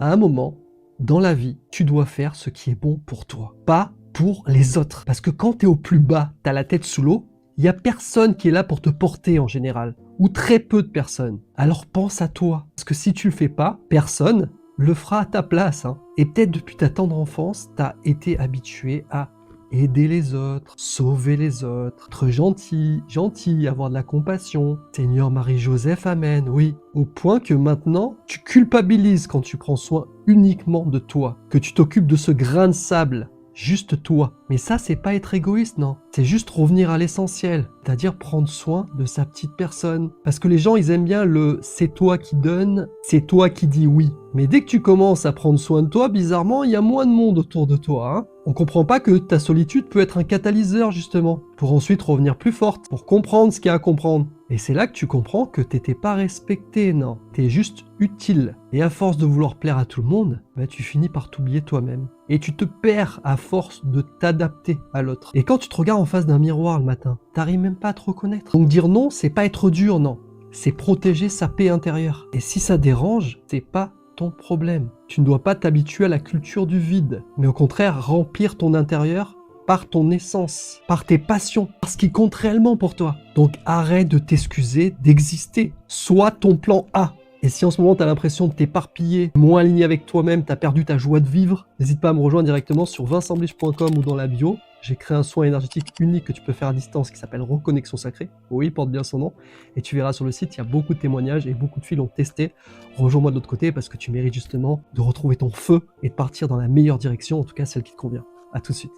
À un moment, dans la vie, tu dois faire ce qui est bon pour toi, pas pour les autres. Parce que quand tu es au plus bas, tu as la tête sous l'eau, il n'y a personne qui est là pour te porter en général, ou très peu de personnes. Alors pense à toi, parce que si tu le fais pas, personne le fera à ta place. Et peut-être depuis ta tendre enfance, tu as été habitué à aider les autres, sauver les autres, être gentil, avoir de la compassion. Seigneur Marie-Joseph, Amen, oui. Au point que maintenant, tu culpabilises quand tu prends soin uniquement de toi, que tu t'occupes de ce grain de sable, juste toi. Mais ça, c'est pas être égoïste, non. C'est juste revenir à l'essentiel, c'est-à-dire prendre soin de sa petite personne. Parce que les gens, ils aiment bien le c'est toi qui donne, c'est toi qui dis oui. Mais dès que tu commences à prendre soin de toi, bizarrement, il y a moins de monde autour de toi. On comprend pas que ta solitude peut être un catalyseur, justement, pour ensuite revenir plus forte, pour comprendre ce qu'il y a à comprendre. Et c'est là que tu comprends que t'étais pas respecté, non. T'es juste utile. Et à force de vouloir plaire à tout le monde, tu finis par t'oublier toi-même. Et tu te perds à force de t'adapter à l'autre. Et quand tu te regardes en face d'un miroir le matin, t'arrives même pas à te reconnaître. Donc dire non, c'est pas être dur, non. C'est protéger sa paix intérieure. Et si ça dérange, c'est pas ton problème. Tu ne dois pas t'habituer à la culture du vide, mais au contraire remplir ton intérieur par ton essence, par tes passions, par ce qui compte réellement pour toi. Donc arrête de t'excuser d'exister. Sois ton plan A. Et si en ce moment tu as l'impression de t'éparpiller, moins aligné avec toi-même, tu as perdu ta joie de vivre, n'hésite pas à me rejoindre directement sur vincentblich.com ou dans la bio. J'ai créé un soin énergétique unique que tu peux faire à distance qui s'appelle Reconnexion Sacrée. Oui, il porte bien son nom. Et tu verras sur le site, il y a beaucoup de témoignages et beaucoup de filles l'ont testé. Rejoins-moi de l'autre côté parce que tu mérites justement de retrouver ton feu et de partir dans la meilleure direction, en tout cas celle qui te convient. À tout de suite.